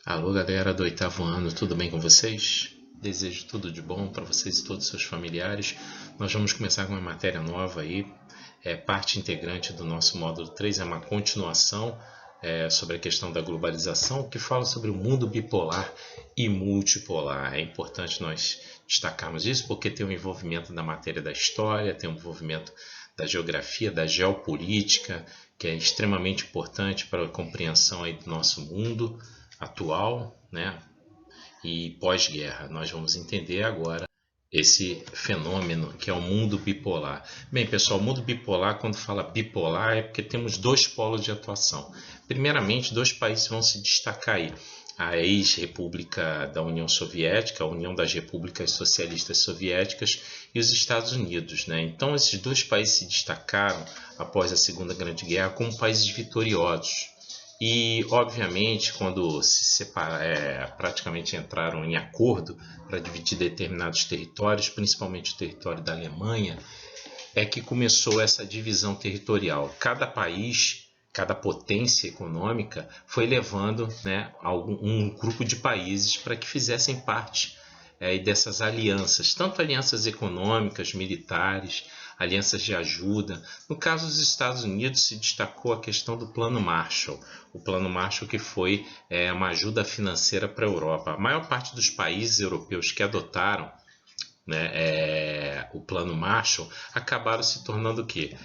Alô, galera do oitavo ano, tudo bem com vocês? Desejo tudo de bom para vocês e todos os seus familiares. Nós vamos começar com uma matéria nova aí, parte integrante do nosso módulo 3, é uma continuação sobre a questão da globalização, que fala sobre o mundo bipolar e multipolar. É importante nós destacarmos isso porque tem o envolvimento da matéria da história, tem o envolvimento da geografia, da geopolítica, que é extremamente importante para a compreensão aí do nosso mundo atual, né, e pós-guerra. Nós vamos entender agora esse fenômeno que é o mundo bipolar. Bem, pessoal, o mundo bipolar, quando fala bipolar, é porque temos dois polos de atuação. Primeiramente, dois países vão se destacar aí. A ex-república da União Soviética, a União das Repúblicas Socialistas Soviéticas e os Estados Unidos, né? Então, esses dois países se destacaram após a Segunda Grande Guerra como países vitoriosos. E, obviamente, quando se praticamente entraram em acordo para dividir determinados territórios, principalmente o território da Alemanha, é que começou essa divisão territorial. Cada país, cada potência econômica foi levando, né, um grupo de países para que fizessem parte dessas alianças, tanto alianças econômicas, militares, alianças de ajuda. No caso dos Estados Unidos, se destacou a questão do Plano Marshall. O Plano Marshall que foi uma ajuda financeira para a Europa. A maior parte dos países europeus que adotaram, né, o Plano Marshall, acabaram se tornando o quê?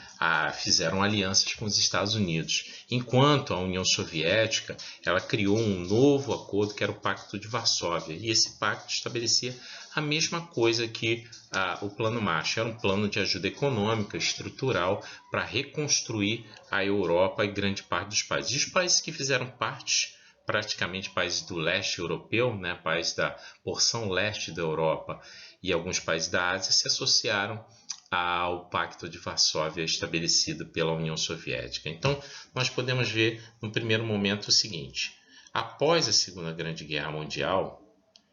Fizeram alianças com os Estados Unidos, enquanto a União Soviética ela criou um novo acordo que era o Pacto de Varsóvia, e esse pacto estabelecia a mesma coisa que o Plano Marshall, era um plano de ajuda econômica, estrutural, para reconstruir a Europa e grande parte dos países. E os países que fizeram parte, praticamente países do leste europeu, né, países da porção leste da Europa e alguns países da Ásia, se associaram ao Pacto de Varsóvia estabelecido pela União Soviética. Então, nós podemos ver no primeiro momento o seguinte: após a Segunda Grande Guerra Mundial,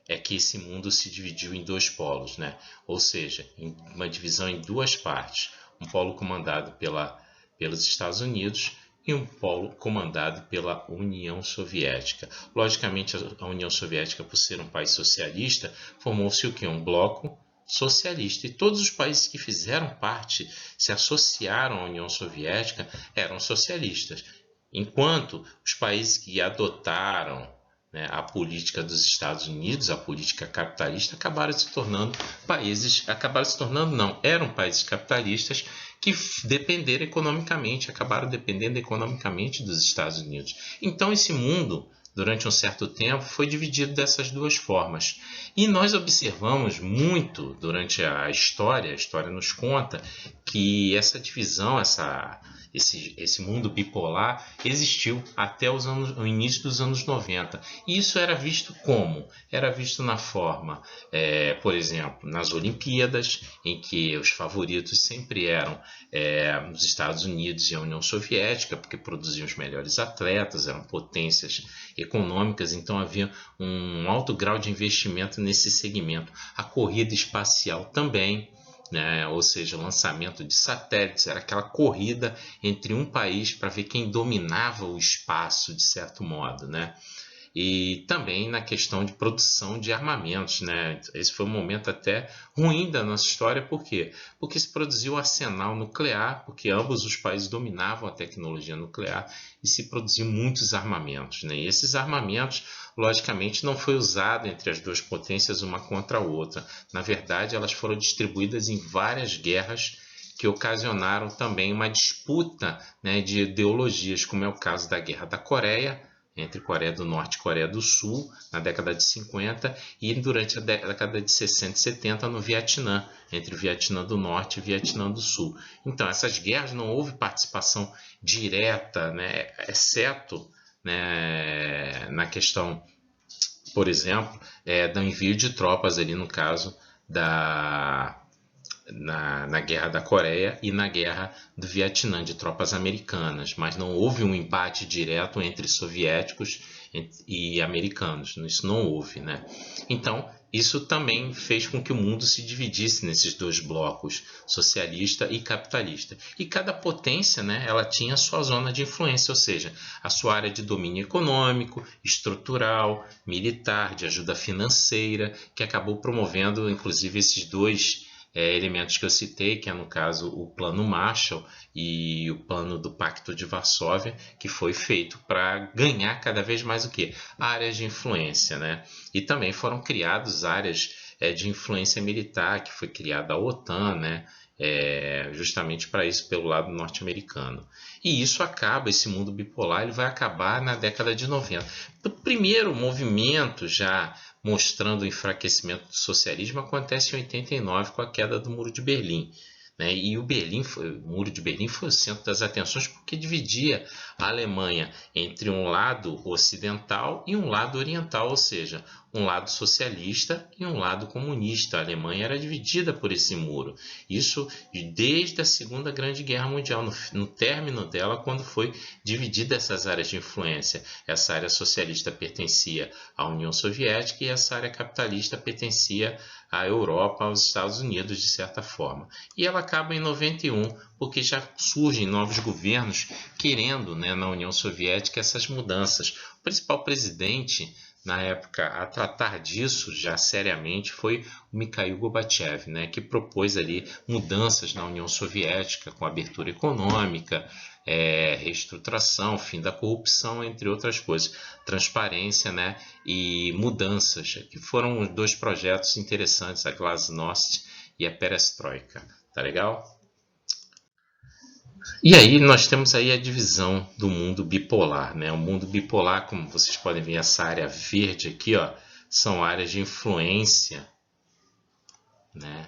é que esse mundo se dividiu em dois polos, né? Ou seja, em uma divisão em duas partes, um polo comandado pelos Estados Unidos e um polo comandado pela União Soviética. Logicamente, a União Soviética, por ser um país socialista, formou-se o que? Um bloco socialista. E todos os países que fizeram parte, se associaram à União Soviética, eram socialistas. Enquanto os países que adotaram, né, a política dos Estados Unidos, a política capitalista, eram países capitalistas que acabaram dependendo economicamente dos Estados Unidos. Então esse mundo, durante um certo tempo, foi dividido dessas duas formas. E nós observamos muito durante a história nos conta que essa divisão, esse mundo bipolar existiu até o início dos anos 90. E isso era visto como? Era visto na forma, por exemplo, nas Olimpíadas, em que os favoritos sempre eram os Estados Unidos e a União Soviética, porque produziam os melhores atletas, eram potências econômicas, então havia um alto grau de investimento nesse segmento. A corrida espacial também, né? Ou seja, lançamento de satélites, era aquela corrida entre um país para ver quem dominava o espaço, de certo modo, né? E também na questão de produção de armamentos, né? Esse foi um momento até ruim da nossa história, por quê? Porque se produziu arsenal nuclear, porque ambos os países dominavam a tecnologia nuclear e se produziu muitos armamentos, né? E esses armamentos, logicamente, não foi usado entre as duas potências uma contra a outra. Na verdade, elas foram distribuídas em várias guerras que ocasionaram também uma disputa, né, de ideologias, como é o caso da Guerra da Coreia, entre Coreia do Norte e Coreia do Sul, na década de 50, e durante a década de 60 e 70 no Vietnã, entre o Vietnã do Norte e o Vietnã do Sul. Então, essas guerras não houve participação direta, né, exceto, né, na questão, por exemplo, do envio de tropas ali no caso na Guerra da Coreia e na Guerra do Vietnã, de tropas americanas, mas não houve um embate direto entre soviéticos e americanos. Isso não houve, né? Então, isso também fez com que o mundo se dividisse nesses dois blocos, socialista e capitalista. E cada potência, né, ela tinha a sua zona de influência, ou seja, a sua área de domínio econômico, estrutural, militar, de ajuda financeira, que acabou promovendo, inclusive, esses dois elementos que eu citei, que é no caso o Plano Marshall e o Plano do Pacto de Varsóvia, que foi feito para ganhar cada vez mais o quê? Áreas de influência, né? E também foram criadas áreas de influência militar, que foi criada a OTAN, né? Justamente para isso pelo lado norte-americano. E isso acaba, esse mundo bipolar, ele vai acabar na década de 90. O primeiro movimento já mostrando o enfraquecimento do socialismo acontece em 89 com a queda do Muro de Berlim. Né? E o Muro de Berlim foi o centro das atenções porque dividia a Alemanha entre um lado ocidental e um lado oriental, ou seja, um lado socialista e um lado comunista. A Alemanha era dividida por esse muro. Isso desde a Segunda Grande Guerra Mundial, no término dela, quando foi dividida essas áreas de influência. Essa área socialista pertencia à União Soviética e essa área capitalista pertencia à Europa, aos Estados Unidos, de certa forma. E ela acaba em 91, porque já surgem novos governos querendo, né, na União Soviética, essas mudanças. O principal presidente na época a tratar disso já seriamente foi o Mikhail Gorbachev, né, que propôs ali mudanças na União Soviética com abertura econômica, reestruturação, fim da corrupção, entre outras coisas, transparência, né, e mudanças, que foram os dois projetos interessantes, a Glasnost e a Perestroika. Tá legal? E aí nós temos aí a divisão do mundo bipolar, né? O mundo bipolar, como vocês podem ver, essa área verde aqui, ó, são áreas de influência, né?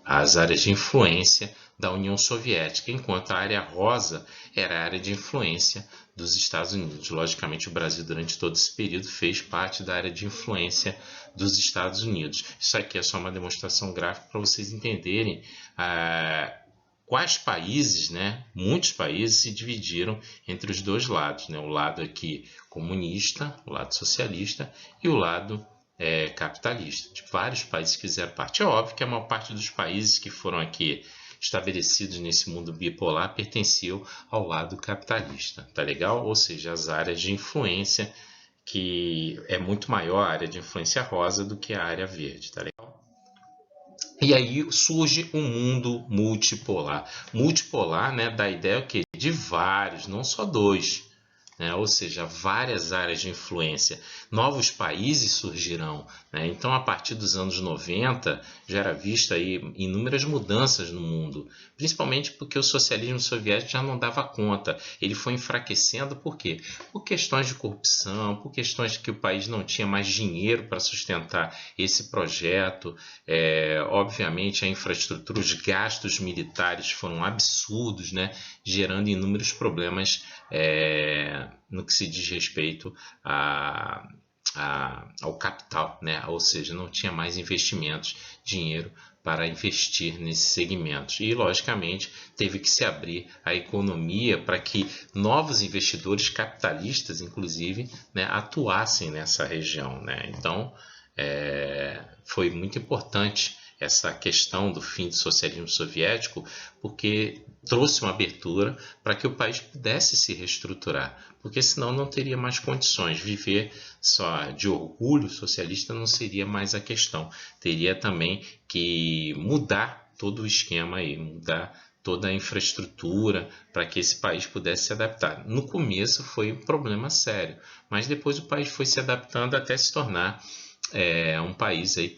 As áreas de influência da União Soviética, enquanto a área rosa era a área de influência dos Estados Unidos. Logicamente, o Brasil, durante todo esse período, fez parte da área de influência dos Estados Unidos. Isso aqui é só uma demonstração gráfica para vocês entenderem quais países, né? Muitos países se dividiram entre os dois lados, né? O lado aqui comunista, o lado socialista e o lado capitalista. De vários países que fizeram parte. É óbvio que a maior parte dos países que foram aqui estabelecidos nesse mundo bipolar pertenciam ao lado capitalista, tá legal? Ou seja, as áreas de influência, que é muito maior a área de influência rosa do que a área verde, tá legal? E aí surge um mundo multipolar. Multipolar, né, dá a ideia que de vários, não só dois, né? Ou seja, várias áreas de influência. Novos países surgirão, né? Então, a partir dos anos 90, já era vista aí inúmeras mudanças no mundo, principalmente porque o socialismo soviético já não dava conta. Ele foi enfraquecendo por quê? Por questões de corrupção, por questões de que o país não tinha mais dinheiro para sustentar esse projeto. Obviamente, a infraestrutura, os gastos militares foram absurdos, né? Gerando inúmeros problemas no que se diz respeito ao capital, né? Ou seja, não tinha mais investimentos, dinheiro para investir nesses segmentos. E, logicamente, teve que se abrir a economia para que novos investidores capitalistas, inclusive, né, atuassem nessa região, né? Então, foi muito importante essa questão do fim do socialismo soviético, porque trouxe uma abertura para que o país pudesse se reestruturar, porque senão não teria mais condições. Viver só de orgulho socialista não seria mais a questão. Teria também que mudar todo o esquema aí, mudar toda a infraestrutura para que esse país pudesse se adaptar. No começo foi um problema sério, mas depois o país foi se adaptando até se tornar um país aí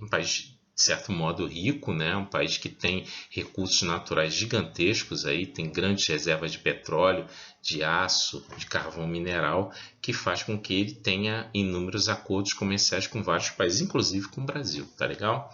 um país de certo modo rico, né? Um país que tem recursos naturais gigantescos, aí, tem grandes reservas de petróleo, de aço, de carvão mineral, que faz com que ele tenha inúmeros acordos comerciais com vários países, inclusive com o Brasil, tá legal?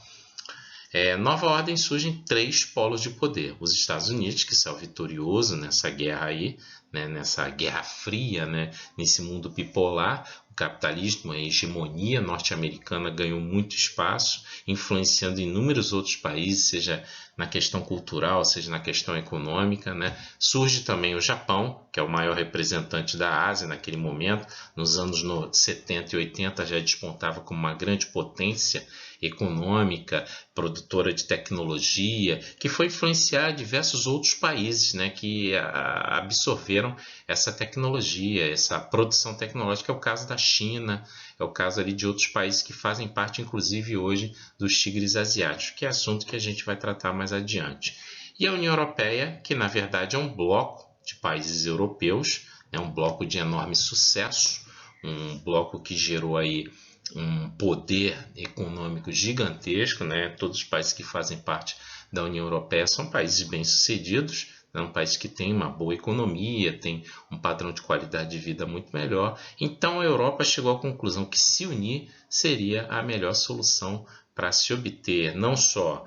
Nova ordem surge em 3 polos de poder. Os Estados Unidos, que são vitoriosos nessa guerra aí, né, nessa guerra fria, né, nesse mundo bipolar. O capitalismo, a hegemonia norte-americana ganhou muito espaço, influenciando inúmeros outros países, seja na questão cultural, seja na questão econômica, né? Surge também o Japão, que é o maior representante da Ásia naquele momento. Nos anos 70 e 80 já despontava como uma grande potência econômica, produtora de tecnologia, que foi influenciar diversos outros países, né, que absorveram essa tecnologia, essa produção tecnológica. É o caso da China, é o caso ali de outros países que fazem parte, inclusive hoje, dos tigres asiáticos, que é assunto que a gente vai tratar mais adiante. E a União Europeia, que na verdade é um bloco de países europeus, é um bloco de enorme sucesso, um bloco que gerou aí um poder econômico gigantesco, né? Todos os países que fazem parte da União Europeia são países bem-sucedidos, é um país que tem uma boa economia, tem um padrão de qualidade de vida muito melhor. Então a Europa chegou à conclusão que se unir seria a melhor solução para se obter não só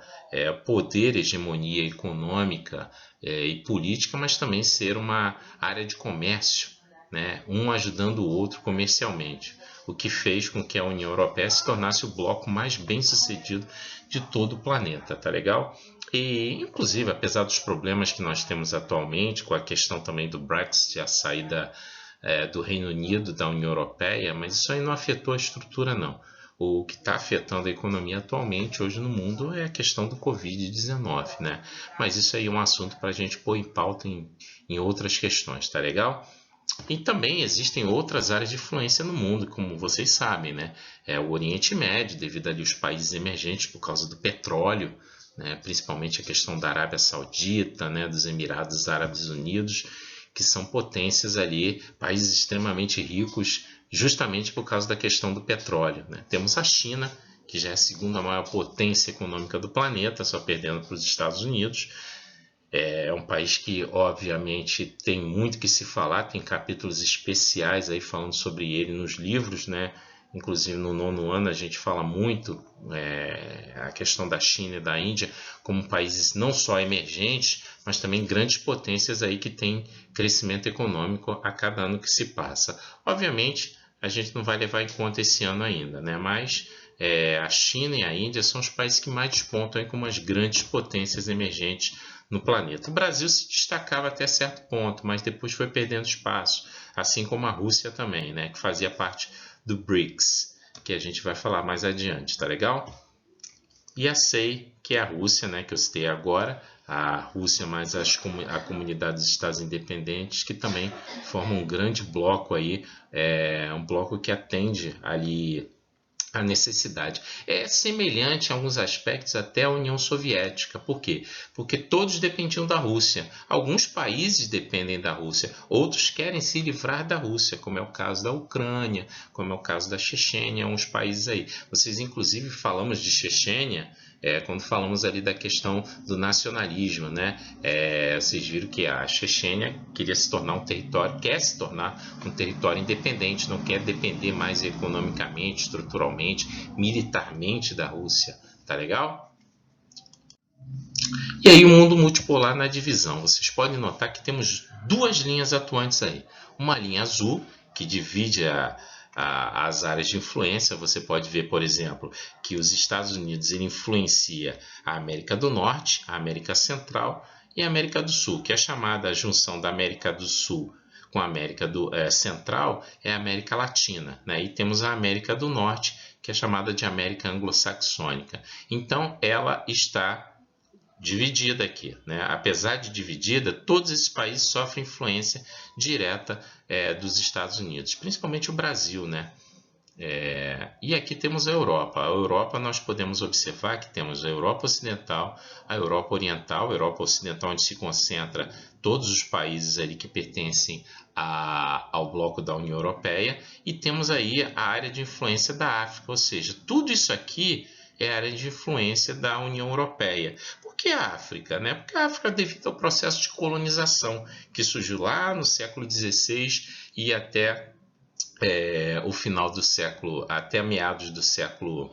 poder, hegemonia econômica e política, mas também ser uma área de comércio, né? Um ajudando o outro comercialmente, o que fez com que a União Europeia se tornasse o bloco mais bem-sucedido de todo o planeta, tá legal? E, inclusive, apesar dos problemas que nós temos atualmente, com a questão também do Brexit, a saída do Reino Unido da União Europeia, mas isso aí não afetou a estrutura, não. O que está afetando a economia atualmente, hoje no mundo, é a questão do Covid-19, né? Mas isso aí é um assunto para a gente pôr em pauta em outras questões, tá legal? E também existem outras áreas de influência no mundo, como vocês sabem, né? O Oriente Médio, devido ali aos países emergentes por causa do petróleo, né? Principalmente a questão da Arábia Saudita, né? Dos Emirados Árabes Unidos, que são potências ali, países extremamente ricos, justamente por causa da questão do petróleo, né? Temos a China, que já é a segunda maior potência econômica do planeta, só perdendo para os Estados Unidos. É um país que, obviamente, tem muito que se falar, tem capítulos especiais aí falando sobre ele nos livros, né? Inclusive no 9º ano a gente fala muito a questão da China e da Índia como países não só emergentes, mas também grandes potências aí que têm crescimento econômico a cada ano que se passa. Obviamente, a gente não vai levar em conta esse ano ainda, né? Mas a China e a Índia são os países que mais despontam aí como as grandes potências emergentes no planeta. O Brasil se destacava até certo ponto, mas depois foi perdendo espaço, assim como a Rússia também, né, que fazia parte do BRICS, que a gente vai falar mais adiante, tá legal? E a SEI, que é a Rússia, né, que eu citei agora, a Rússia mais a comunidade dos Estados Independentes, que também formam um grande bloco aí, um bloco que atende ali a necessidade. É semelhante em alguns aspectos até à União Soviética. Por quê? Porque todos dependiam da Rússia. Alguns países dependem da Rússia, outros querem se livrar da Rússia, como é o caso da Ucrânia, como é o caso da Chechênia, uns países aí. Vocês, inclusive, falamos de Chechênia, quando falamos ali da questão do nacionalismo, né? Vocês viram que a Chechênia queria se tornar um território, quer se tornar um território independente, não quer depender mais economicamente, estruturalmente, militarmente da Rússia, tá legal? E aí o mundo multipolar na divisão, vocês podem notar que temos duas linhas atuantes aí, uma linha azul que divide as áreas de influência. Você pode ver, por exemplo, que os Estados Unidos ele influencia a América do Norte, a América Central e a América do Sul, que é chamada a junção da América do Sul com a América Central é a América Latina, né? E temos a América do Norte, que é chamada de América Anglo-Saxônica. Então, ela está dividida aqui, né? Apesar de dividida, todos esses países sofrem influência direta dos Estados Unidos, principalmente o Brasil, né? E aqui temos a Europa. A Europa nós podemos observar que temos a Europa Ocidental, a Europa Oriental, a Europa Ocidental onde se concentra todos os países ali que pertencem ao bloco da União Europeia, e temos aí a área de influência da África, ou seja, tudo isso aqui é a área de influência da União Europeia. Por que a África? Né? Porque a África, devido ao processo de colonização que surgiu lá no século XVI e até o final do século, até meados do século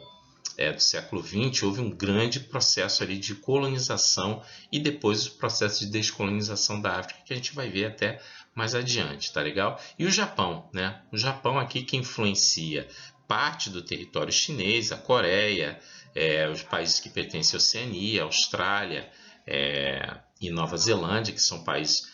XX, houve um grande processo ali de colonização e depois o processo de descolonização da África, que a gente vai ver até mais adiante, tá legal? E o Japão, né? O Japão aqui que influencia parte do território chinês, a Coreia, os países que pertencem à Oceania, a Austrália, e Nova Zelândia, que são países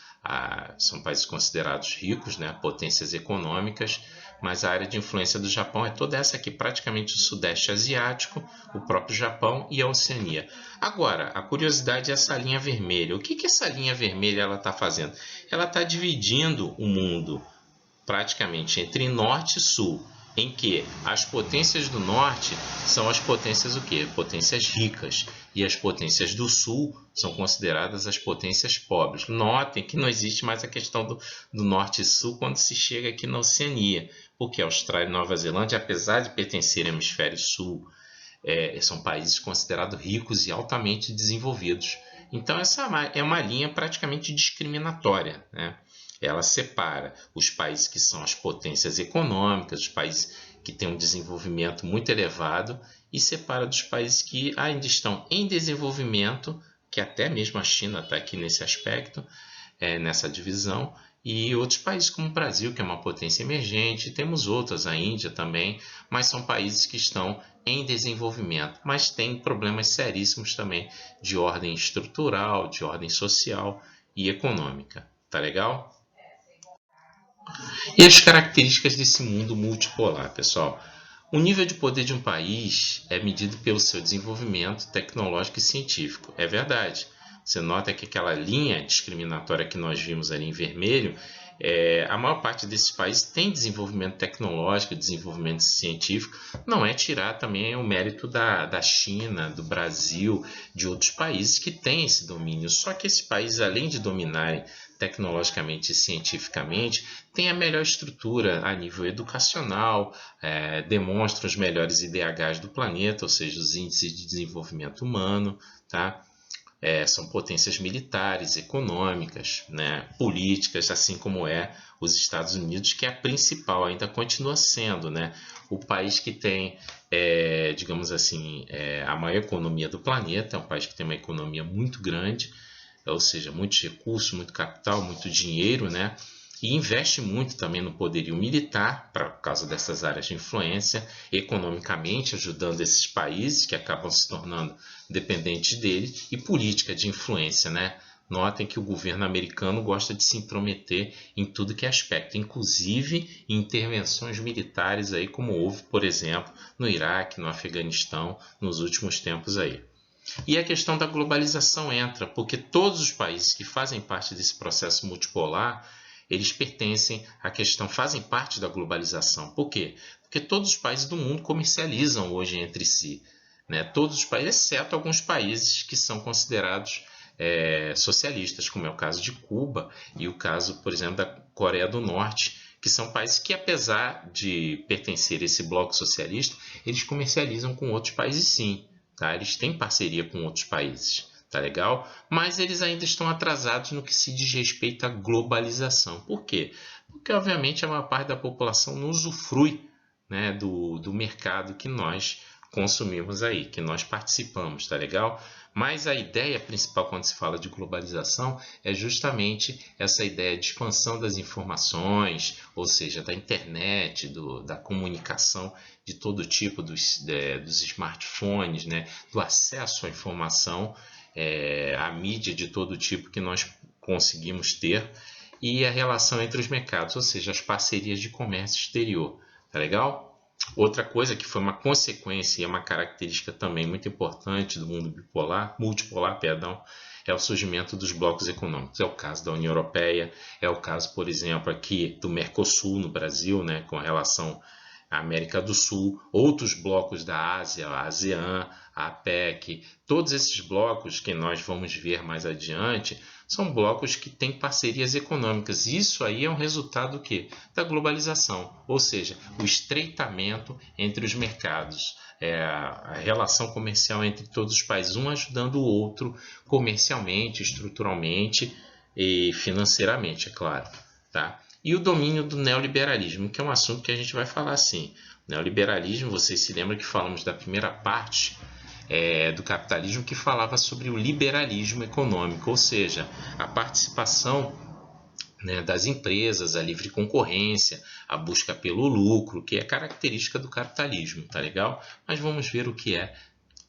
considerados ricos, né, potências econômicas, mas a área de influência do Japão é toda essa aqui, praticamente o Sudeste Asiático, o próprio Japão e a Oceania. Agora, a curiosidade é essa linha vermelha. O que essa linha vermelha está fazendo? Ela está dividindo o mundo praticamente entre norte e sul, em que as potências do norte são as potências o quê? Potências ricas, e as potências do sul são consideradas as potências pobres. Notem que não existe mais a questão do norte e sul quando se chega aqui na Oceania, porque a Austrália e Nova Zelândia, apesar de pertencerem ao hemisfério sul, são países considerados ricos e altamente desenvolvidos. Então essa é uma linha praticamente discriminatória, né? Ela separa os países que são as potências econômicas, os países que têm um desenvolvimento muito elevado, e separa dos países que ainda estão em desenvolvimento, que até mesmo a China está aqui nesse aspecto, nessa divisão, e outros países como o Brasil, que é uma potência emergente, temos outras, a Índia também, mas são países que estão em desenvolvimento, mas têm problemas seríssimos também de ordem estrutural, de ordem social e econômica. Tá legal? E as características desse mundo multipolar, pessoal? O nível de poder de um país é medido pelo seu desenvolvimento tecnológico e científico. É verdade. Você nota que aquela linha discriminatória que nós vimos ali em vermelho, a maior parte desses países tem desenvolvimento tecnológico, desenvolvimento científico. Não é tirar também o mérito da China, do Brasil, de outros países que têm esse domínio. Só que esses países, além de dominarem tecnologicamente e cientificamente, tem a melhor estrutura a nível educacional, demonstram os melhores IDHs do planeta, ou seja, os índices de desenvolvimento humano, tá? São potências militares, econômicas, né, políticas, assim como os Estados Unidos, que é a principal, ainda continua sendo, né, o país que tem, digamos assim, a maior economia do planeta, é um país que tem uma economia muito grande, ou seja, muitos recursos, muito capital, muito dinheiro, né? E investe muito também no poderio militar, por causa dessas áreas de influência, economicamente ajudando esses países que acabam se tornando dependentes dele, e política de influência, né? Notem que o governo americano gosta de se intrometer em tudo que é aspecto, inclusive em intervenções militares, aí, como houve, por exemplo, no Iraque, no Afeganistão, nos últimos tempos aí. E a questão da globalização entra, porque todos os países que fazem parte desse processo multipolar, eles fazem parte da globalização. Por quê? Porque todos os países do mundo comercializam hoje entre si, né? Todos os países, exceto alguns países que são considerados socialistas, como é o caso de Cuba e o caso, por exemplo, da Coreia do Norte, que são países que, apesar de pertencer a esse bloco socialista, eles comercializam com outros países sim. Tá? Eles têm parceria com outros países, tá legal? Mas eles ainda estão atrasados no que se diz respeito à globalização. Por quê? Porque, obviamente, a maior parte da população não usufrui, né, do mercado que nós consumimos aí, que nós participamos, tá legal? Mas a ideia principal quando se fala de globalização é justamente essa ideia de expansão das informações, ou seja, da internet, da comunicação de todo tipo, dos smartphones, né, do acesso à informação, à mídia de todo tipo que nós conseguimos ter, e a relação entre os mercados, ou seja, as parcerias de comércio exterior. Tá legal? Outra coisa que foi uma consequência e é uma característica também muito importante do mundo multipolar, é o surgimento dos blocos econômicos. É o caso da União Europeia, é o caso, por exemplo, aqui do Mercosul no Brasil, né, com relação à América do Sul, outros blocos da Ásia, a ASEAN, a APEC, todos esses blocos que nós vamos ver mais adiante, são blocos que têm parcerias econômicas. Isso aí é um resultado do quê? Da globalização, ou seja, o estreitamento entre os mercados, a relação comercial entre todos os países, um ajudando o outro comercialmente, estruturalmente e financeiramente, é claro. Tá? E o domínio do neoliberalismo, que é um assunto que a gente vai falar assim. O neoliberalismo, vocês se lembram que falamos da primeira parte do capitalismo que falava sobre o liberalismo econômico, ou seja, a participação, né, das empresas, a livre concorrência, a busca pelo lucro, que é característica do capitalismo, tá legal? Mas vamos ver o que é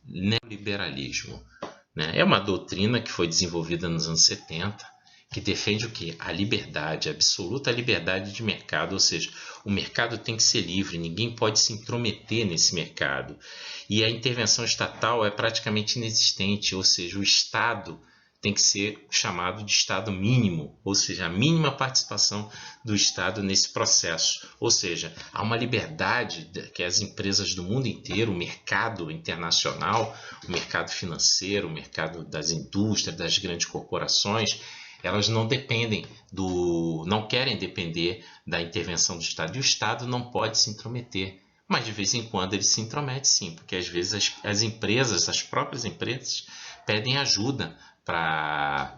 neoliberalismo. né? É uma doutrina que foi desenvolvida nos anos 70, que defende o quê? A liberdade, a absoluta liberdade de mercado, ou seja, o mercado tem que ser livre, ninguém pode se intrometer nesse mercado. E a intervenção estatal é praticamente inexistente, ou seja, o Estado tem que ser chamado de Estado mínimo, ou seja, a mínima participação do Estado nesse processo. Ou seja, há uma liberdade que as empresas do mundo inteiro, o mercado internacional, o mercado financeiro, o mercado das indústrias, das grandes corporações, elas não querem depender da intervenção do Estado. E o Estado não pode se intrometer. Mas de vez em quando ele se intromete sim, porque às vezes as próprias empresas, pedem ajuda para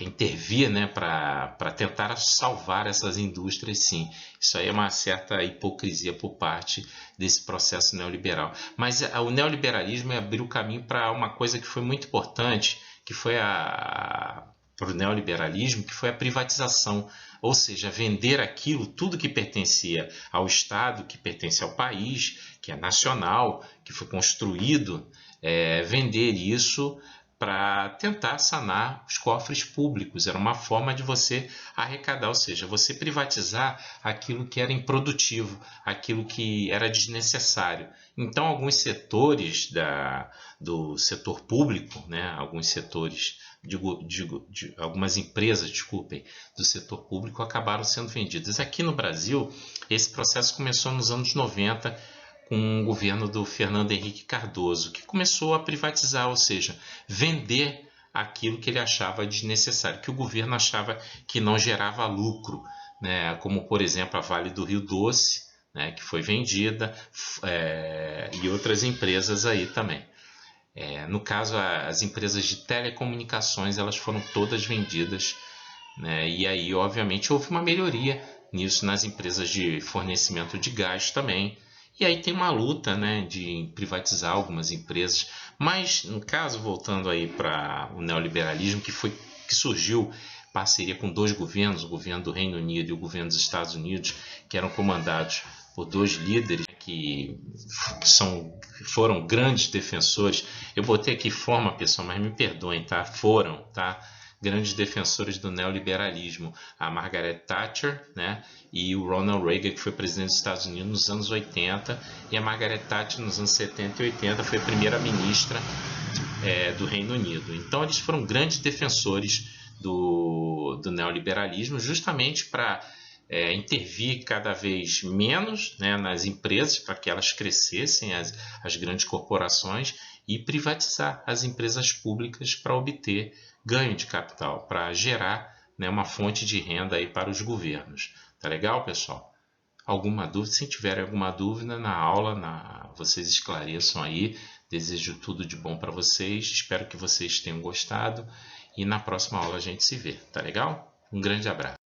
intervir, né, para tentar salvar essas indústrias, sim. Isso aí é uma certa hipocrisia por parte desse processo neoliberal. Mas o neoliberalismo abriu o caminho para uma coisa que foi muito importante, que foi para o neoliberalismo, que foi a privatização, ou seja, vender aquilo, tudo que pertencia ao Estado, que pertence ao país, que é nacional, que foi construído, vender isso para tentar sanar os cofres públicos. Era uma forma de você arrecadar, ou seja, você privatizar aquilo que era improdutivo, aquilo que era desnecessário. Então, alguns setores do setor público, né, alguns setores, algumas empresas, desculpem, do setor público acabaram sendo vendidas. Aqui no Brasil, esse processo começou nos anos 90, com o governo do Fernando Henrique Cardoso, que começou a privatizar, ou seja, vender aquilo que ele achava desnecessário, que o governo achava que não gerava lucro, né? Como, por exemplo, a Vale do Rio Doce, né? Que foi vendida, e outras empresas aí também. No caso, as empresas de telecomunicações, elas foram todas vendidas, né? E aí, obviamente, houve uma melhoria nisso nas empresas de fornecimento de gás também. E aí tem uma luta, né, de privatizar algumas empresas. Mas, no caso, voltando aí para o neoliberalismo, que surgiu em parceria com dois governos, o governo do Reino Unido e o governo dos Estados Unidos, que eram comandados por dois líderes que foram grandes defensores. Eu botei aqui forma, pessoal, mas me perdoem, tá? Foram, tá? Grandes defensores do neoliberalismo, a Margaret Thatcher, né, e o Ronald Reagan, que foi presidente dos Estados Unidos nos anos 80, e a Margaret Thatcher nos anos 70 e 80 foi primeira-ministra do Reino Unido. Então eles foram grandes defensores do neoliberalismo, justamente para intervir cada vez menos, né, nas empresas, para que elas crescessem, as grandes corporações, e privatizar as empresas públicas para obter ganho de capital, para gerar, né, uma fonte de renda aí para os governos. Tá legal, pessoal? Alguma dúvida? Se tiverem alguma dúvida na aula, vocês esclareçam aí. Desejo tudo de bom para vocês. Espero que vocês tenham gostado. E na próxima aula a gente se vê. Tá legal? Um grande abraço.